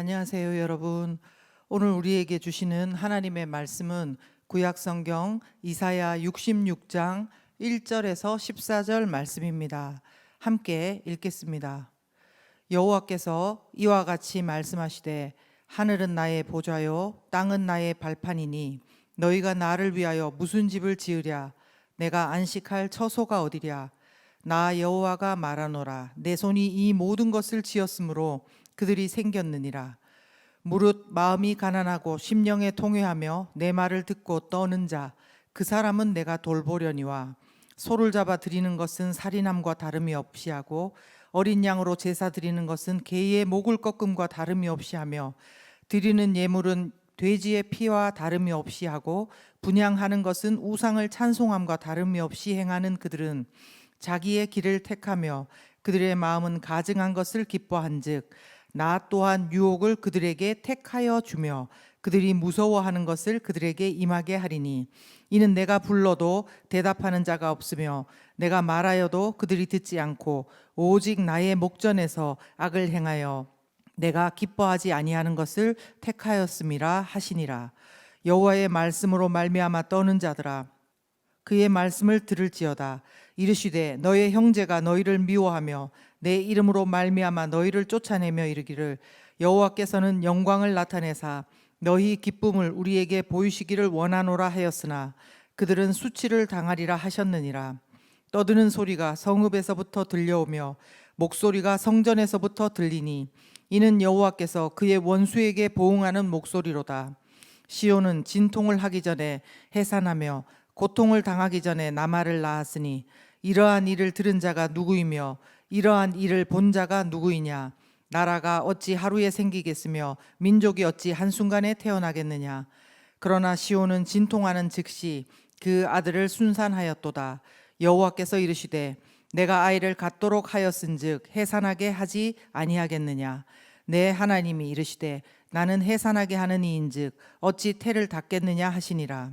안녕하세요, 여러분. 오늘 우리에게 주시는 하나님의 말씀은 구약성경 이사야 66장 1절에서 14절 말씀입니다. 함께 읽겠습니다. 여호와께서 이와 같이 말씀하시되 하늘은 나의 보좌요 땅은 나의 발판이니 너희가 나를 위하여 무슨 집을 지으랴. 내가 안식할 처소가 어디랴. 나 여호와가 말하노라. 내 손이 이 모든 것을 지었으므로 그들이 생겼느니라. 무릇 마음이 가난하고 심령에 통회하며 내 말을 듣고 떠는 자 그 사람은 내가 돌보려니와. 소를 잡아 드리는 것은 살인함과 다름이 없이 하고 어린 양으로 제사 드리는 것은 개의 목을 꺾음과 다름이 없이 하며 드리는 예물은 돼지의 피와 다름이 없이 하고 분향하는 것은 우상을 찬송함과 다름이 없이 행하는 그들은 자기의 길을 택하며 그들의 마음은 가증한 것을 기뻐한즉 나 또한 유혹을 그들에게 택하여 주며 그들이 무서워하는 것을 그들에게 임하게 하리니 이는 내가 불러도 대답하는 자가 없으며 내가 말하여도 그들이 듣지 않고 오직 나의 목전에서 악을 행하여 내가 기뻐하지 아니하는 것을 택하였음이라 하시니라. 여호와의 말씀으로 말미암아 떠는 자들아 그의 말씀을 들을지어다. 이르시되 너의 형제가 너희를 미워하며 내 이름으로 말미암아 너희를 쫓아내며 이르기를 여호와께서는 영광을 나타내사 너희 기쁨을 우리에게 보이시기를 원하노라 하였으나 그들은 수치를 당하리라 하셨느니라. 떠드는 소리가 성읍에서부터 들려오며 목소리가 성전에서부터 들리니 이는 여호와께서 그의 원수에게 보응하는 목소리로다. 시온은 진통을 하기 전에 해산하며 고통을 당하기 전에 나말을 낳았으니 이러한 일을 들은 자가 누구이며 이러한 일을 본 자가 누구이냐. 나라가 어찌 하루에 생기겠으며 민족이 어찌 한순간에 태어나겠느냐. 그러나 시온은 진통하는 즉시 그 아들을 순산하였도다. 여호와께서 이르시되 내가 아이를 갖도록 하였은즉 해산하게 하지 아니하겠느냐. 내 하나님이 이르시되 나는 해산하게 하는 이인즉 어찌 태를 닫겠느냐 하시니라.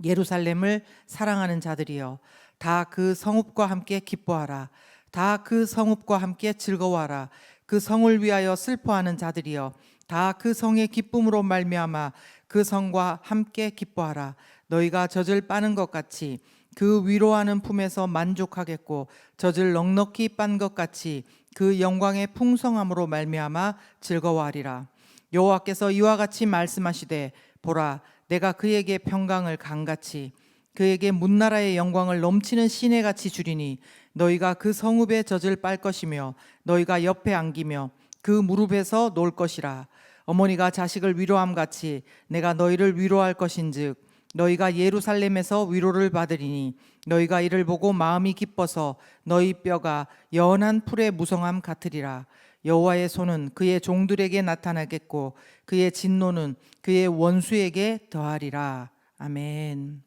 예루살렘을 사랑하는 자들이여 다 그 성읍과 함께 기뻐하라. 다 그 성읍과 함께 즐거워하라. 그 성을 위하여 슬퍼하는 자들이여 다 그 성의 기쁨으로 말미암아 그 성과 함께 기뻐하라. 너희가 젖을 빠는 것 같이 그 위로하는 품에서 만족하겠고 젖을 넉넉히 빤 것 같이 그 영광의 풍성함으로 말미암아 즐거워하리라. 여호와께서 이와 같이 말씀하시되 보라 내가 그에게 평강을 강같이 그에게 문나라의 영광을 넘치는 시내같이 주리니 너희가 그 성읍의 젖을 빨 것이며 너희가 옆에 안기며 그 무릎에서 놀 것이라. 어머니가 자식을 위로함같이 내가 너희를 위로할 것인즉 너희가 예루살렘에서 위로를 받으리니 너희가 이를 보고 마음이 기뻐서 너희 뼈가 연한 풀의 무성함 같으리라. 여호와의 손은 그의 종들에게 나타나겠고 그의 진노는 그의 원수에게 더하리라. 아멘.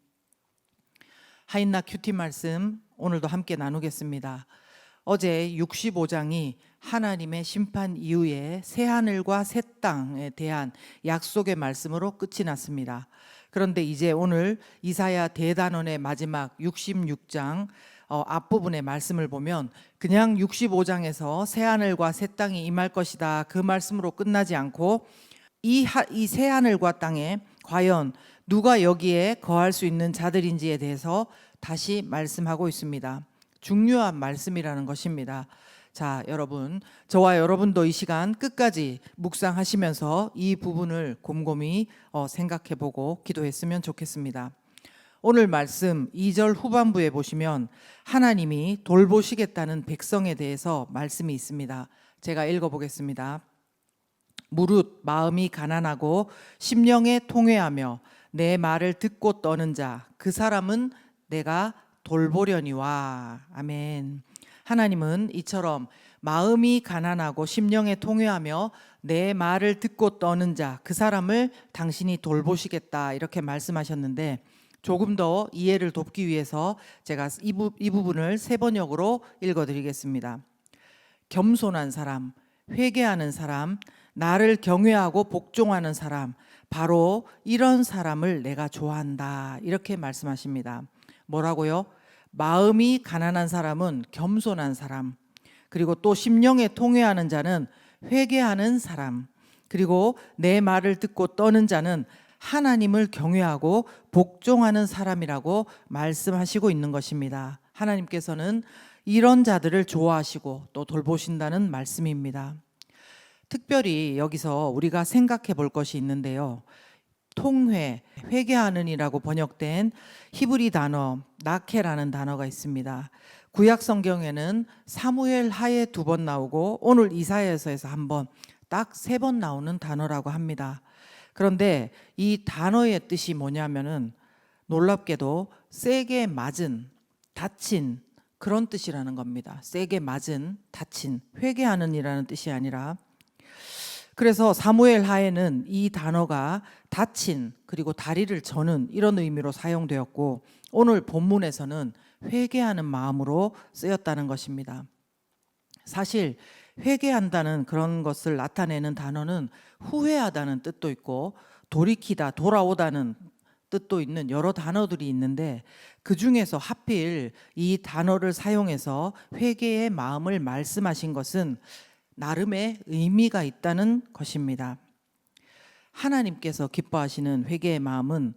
하인나 큐티 말씀 오늘도 함께 나누겠습니다. 어제 65장이 하나님의 심판 이후에 새하늘과 새 땅에 대한 약속의 말씀으로 끝이 났습니다. 그런데 이제 오늘 이사야 대단원의 마지막 66장 앞부분의 말씀을 보면 그냥 65장에서 새하늘과 새 땅이 임할 것이다 그 말씀으로 끝나지 않고 이 새하늘과 땅에 과연 누가 여기에 거할 수 있는 자들인지에 대해서 다시 말씀하고 있습니다. 중요한 말씀이라는 것입니다. 자, 여러분, 저와 여러분도 이 시간 끝까지 묵상하시면서 이 부분을 곰곰이 생각해보고 기도했으면 좋겠습니다. 오늘 말씀 2절 후반부에 보시면 하나님이 돌보시겠다는 백성에 대해서 말씀이 있습니다. 제가 읽어보겠습니다. 무릇 마음이 가난하고 심령에 통회하며 내 말을 듣고 떠는 자 그 사람은 내가 돌보려니와. 아멘. 하나님은 이처럼 마음이 가난하고 심령에 통회하며 내 말을 듣고 떠는 자 그 사람을 당신이 돌보시겠다 이렇게 말씀하셨는데 조금 더 이해를 돕기 위해서 제가 이 부분을 세 번역으로 읽어드리겠습니다. 겸손한 사람, 회개하는 사람, 나를 경외하고 복종하는 사람, 바로 이런 사람을 내가 좋아한다 이렇게 말씀하십니다. 뭐라고요? 마음이 가난한 사람은 겸손한 사람, 그리고 또 심령에 통회하는 자는 회개하는 사람, 그리고 내 말을 듣고 떠는 자는 하나님을 경외하고 복종하는 사람이라고 말씀하시고 있는 것입니다. 하나님께서는 이런 자들을 좋아하시고 또 돌보신다는 말씀입니다. 특별히 여기서 우리가 생각해 볼 것이 있는데요. 통회, 회개하는이라고 번역된 히브리 단어 나케라는 단어가 있습니다. 구약 성경에는 사무엘 하에 2번 나오고 오늘 이사야서에서 한 번, 딱 3번 나오는 단어라고 합니다. 그런데 이 단어의 뜻이 뭐냐면은 놀랍게도 세게 맞은, 다친 그런 뜻이라는 겁니다. 세게 맞은, 다친, 회개하는이라는 뜻이 아니라, 그래서 사무엘 하에는 이 단어가 다친 그리고 다리를 저는 이런 의미로 사용되었고 오늘 본문에서는 회개하는 마음으로 쓰였다는 것입니다. 사실 회개한다는 그런 것을 나타내는 단어는 후회하다는 뜻도 있고 돌이키다, 돌아오다는 뜻도 있는 여러 단어들이 있는데 그 중에서 하필 이 단어를 사용해서 회개의 마음을 말씀하신 것은 나름의 의미가 있다는 것입니다. 하나님께서 기뻐하시는 회개의 마음은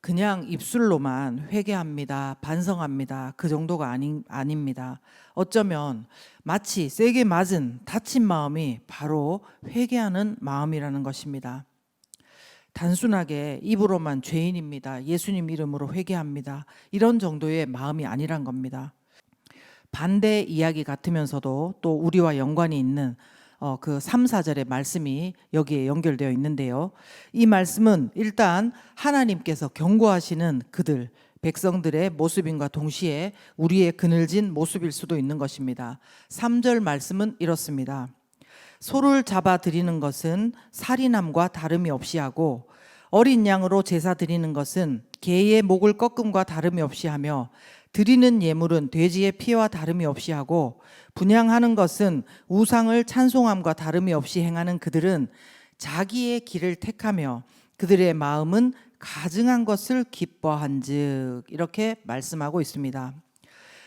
그냥 입술로만 회개합니다, 반성합니다, 그 정도가 아닙니다. 어쩌면 마치 세게 맞은 다친 마음이 바로 회개하는 마음이라는 것입니다. 단순하게 입으로만 죄인입니다, 예수님 이름으로 회개합니다, 이런 정도의 마음이 아니란 겁니다. 반대 이야기 같으면서도 또 우리와 연관이 있는 그 3, 4절의 말씀이 여기에 연결되어 있는데요. 이 말씀은 일단 하나님께서 경고하시는 그들, 백성들의 모습인과 동시에 우리의 그늘진 모습일 수도 있는 것입니다. 3절 말씀은 이렇습니다. 소를 잡아 드리는 것은 살인함과 다름이 없이 하고 어린 양으로 제사 드리는 것은 개의 목을 꺾음과 다름이 없이 하며 드리는 예물은 돼지의 피와 다름이 없이 하고 분향하는 것은 우상을 찬송함과 다름이 없이 행하는 그들은 자기의 길을 택하며 그들의 마음은 가증한 것을 기뻐한즉, 이렇게 말씀하고 있습니다.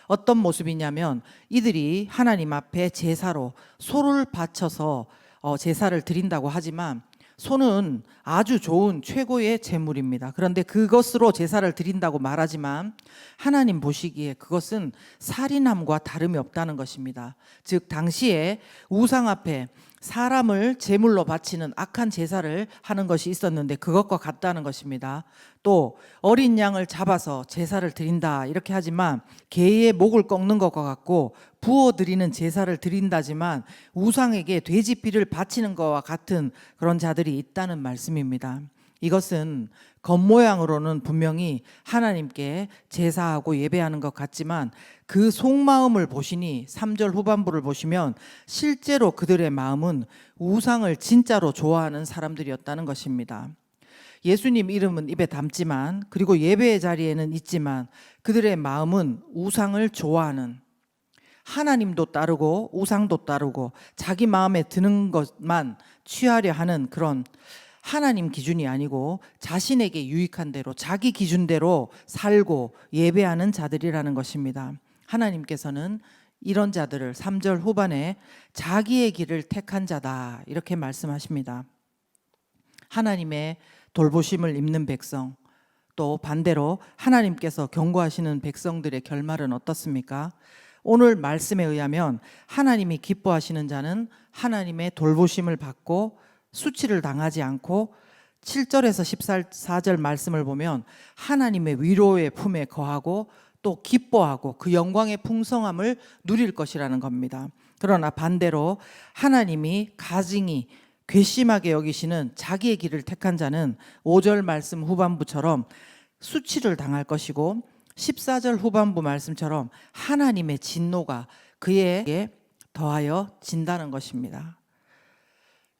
어떤 모습이냐면 이들이 하나님 앞에 제사로 소를 바쳐서 제사를 드린다고 하지만 소는 아주 좋은 최고의 제물입니다. 그런데 그것으로 제사를 드린다고 말하지만 하나님 보시기에 그것은 살인함과 다름이 없다는 것입니다. 즉 당시에 우상 앞에 사람을 제물로 바치는 악한 제사를 하는 것이 있었는데 그것과 같다는 것입니다. 또 어린 양을 잡아서 제사를 드린다 이렇게 하지만 개의 목을 꺾는 것과 같고 부어드리는 제사를 드린다지만 우상에게 돼지피를 바치는 것과 같은 그런 자들이 있다는 말씀입니다. 이것은 겉모양으로는 분명히 하나님께 제사하고 예배하는 것 같지만 그 속마음을 보시니 3절 후반부를 보시면 실제로 그들의 마음은 우상을 진짜로 좋아하는 사람들이었다는 것입니다. 예수님 이름은 입에 담지만 그리고 예배의 자리에는 있지만 그들의 마음은 우상을 좋아하는, 하나님도 따르고 우상도 따르고 자기 마음에 드는 것만 취하려 하는 그런 하나님 기준이 아니고 자신에게 유익한 대로 자기 기준대로 살고 예배하는 자들이라는 것입니다. 하나님께서는 이런 자들을 3절 후반에 자기의 길을 택한 자다 이렇게 말씀하십니다. 하나님의 돌보심을 입는 백성, 또 반대로 하나님께서 경고하시는 백성들의 결말은 어떻습니까? 오늘 말씀에 의하면 하나님이 기뻐하시는 자는 하나님의 돌보심을 받고 수치를 당하지 않고 7절에서 14절 말씀을 보면 하나님의 위로의 품에 거하고 또 기뻐하고 그 영광의 풍성함을 누릴 것이라는 겁니다. 그러나 반대로 하나님이 가증히 괘씸하게 여기시는 자기의 길을 택한 자는 5절 말씀 후반부처럼 수치를 당할 것이고 14절 후반부 말씀처럼 하나님의 진노가 그에게 더하여 진다는 것입니다.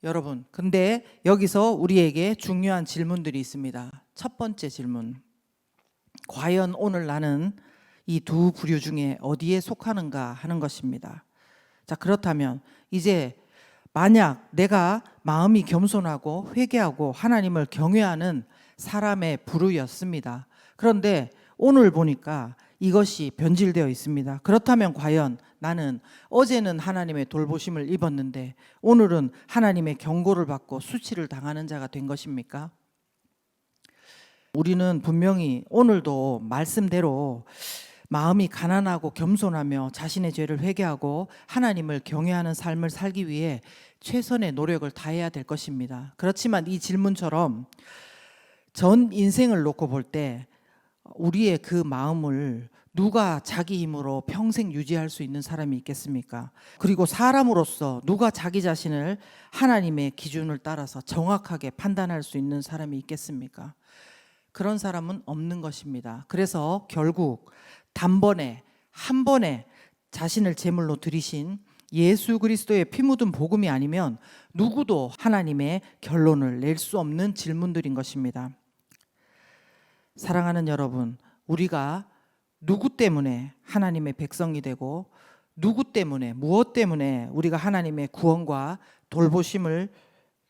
여러분, 근데 여기서 우리에게 중요한 질문들이 있습니다. 첫 번째 질문, 과연 오늘 나는 이 두 부류 중에 어디에 속하는가 하는 것입니다. 자, 그렇다면 이제 만약 내가 마음이 겸손하고 회개하고 하나님을 경외하는 사람의 부류였습니다. 그런데 오늘 보니까 이것이 변질되어 있습니다. 그렇다면 과연 나는 어제는 하나님의 돌보심을 입었는데 오늘은 하나님의 경고를 받고 수치를 당하는 자가 된 것입니까? 우리는 분명히 오늘도 말씀대로 마음이 가난하고 겸손하며 자신의 죄를 회개하고 하나님을 경외하는 삶을 살기 위해 최선의 노력을 다해야 될 것입니다. 그렇지만 이 질문처럼 전 인생을 놓고 볼 때 우리의 그 마음을 누가 자기 힘으로 평생 유지할 수 있는 사람이 있겠습니까? 그리고 사람으로서 누가 자기 자신을 하나님의 기준을 따라서 정확하게 판단할 수 있는 사람이 있겠습니까? 그런 사람은 없는 것입니다. 그래서 결국 단번에 한 번에 자신을 제물로 드리신 예수 그리스도의 피 묻은 복음이 아니면 누구도 하나님의 결론을 낼 수 없는 질문들인 것입니다. 사랑하는 여러분, 우리가 누구 때문에 하나님의 백성이 되고 누구 때문에, 무엇 때문에 우리가 하나님의 구원과 돌보심을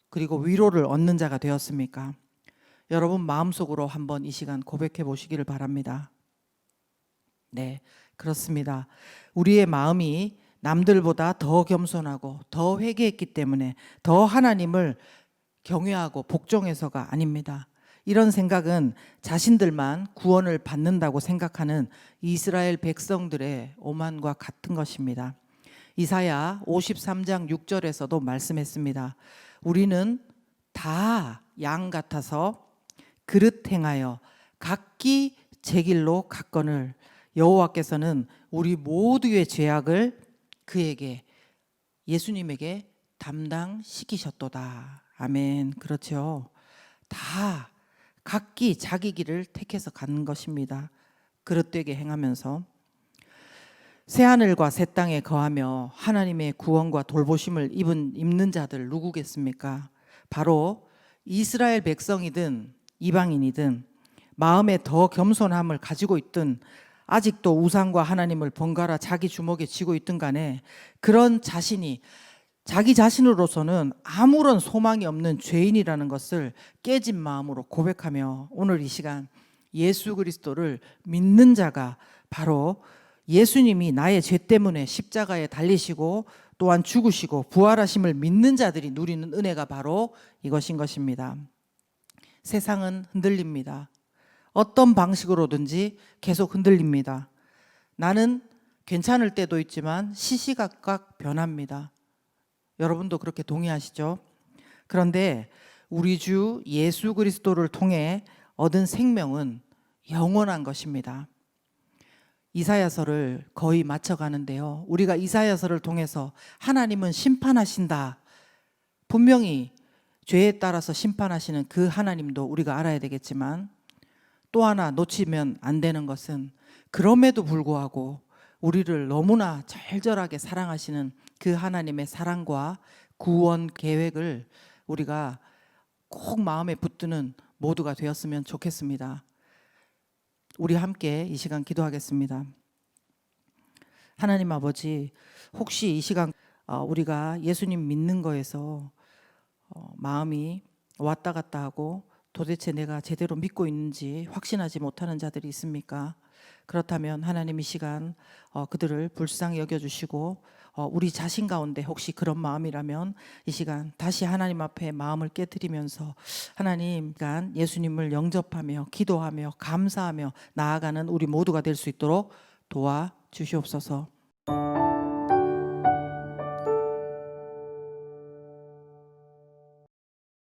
그리고 위로를 얻는 자가 되었습니까? 여러분 마음속으로 한번 이 시간 고백해 보시기를 바랍니다. 네, 그렇습니다. 우리의 마음이 남들보다 더 겸손하고 더 회개했기 때문에 더 하나님을 경외하고 복종해서가 아닙니다. 이런 생각은 자신들만 구원을 받는다고 생각하는 이스라엘 백성들의 오만과 같은 것입니다. 이사야 53장 6절에서도 말씀했습니다. 우리는 다 양 같아서 그릇 행하여 각기 제 길로 갔거늘 여호와께서는 우리 모두의 죄악을 그에게 예수님에게 담당시키셨도다. 아멘. 그렇죠. 다 각기 자기 길을 택해서 가는 것입니다. 그릇되게 행하면서 새하늘과 새 땅에 거하며 하나님의 구원과 돌보심을 입는 자들 누구겠습니까? 바로 이스라엘 백성이든 이방인이든 마음에 더 겸손함을 가지고 있든 아직도 우상과 하나님을 번갈아 자기 주먹에 쥐고 있든 간에 그런 자신이 자기 자신으로서는 아무런 소망이 없는 죄인이라는 것을 깨진 마음으로 고백하며 오늘 이 시간 예수 그리스도를 믿는 자가 바로 예수님이 나의 죄 때문에 십자가에 달리시고 또한 죽으시고 부활하심을 믿는 자들이 누리는 은혜가 바로 이것인 것입니다. 세상은 흔들립니다. 어떤 방식으로든지 계속 흔들립니다. 나는 괜찮을 때도 있지만 시시각각 변합니다. 여러분도 그렇게 동의하시죠? 그런데 우리 주 예수 그리스도를 통해 얻은 생명은 영원한 것입니다. 이사야서를 거의 마쳐가는데요. 우리가 이사야서를 통해서 하나님은 심판하신다. 분명히 죄에 따라서 심판하시는 그 하나님도 우리가 알아야 되겠지만 또 하나 놓치면 안 되는 것은 그럼에도 불구하고 우리를 너무나 절절하게 사랑하시는 그 하나님의 사랑과 구원 계획을 우리가 꼭 마음에 붙드는 모두가 되었으면 좋겠습니다. 우리 함께 이 시간 기도하겠습니다. 하나님 아버지, 혹시 이 시간 우리가 예수님 믿는 거에서 마음이 왔다 갔다 하고 도대체 내가 제대로 믿고 있는지 확신하지 못하는 자들이 있습니까? 그렇다면 하나님 이 시간 그들을 불쌍히 여겨주시고 우리 자신 가운데 혹시 그런 마음이라면 이 시간 다시 하나님 앞에 마음을 깨트리면서 하나님 예수님을 영접하며 기도하며 감사하며 나아가는 우리 모두가 될 수 있도록 도와주시옵소서.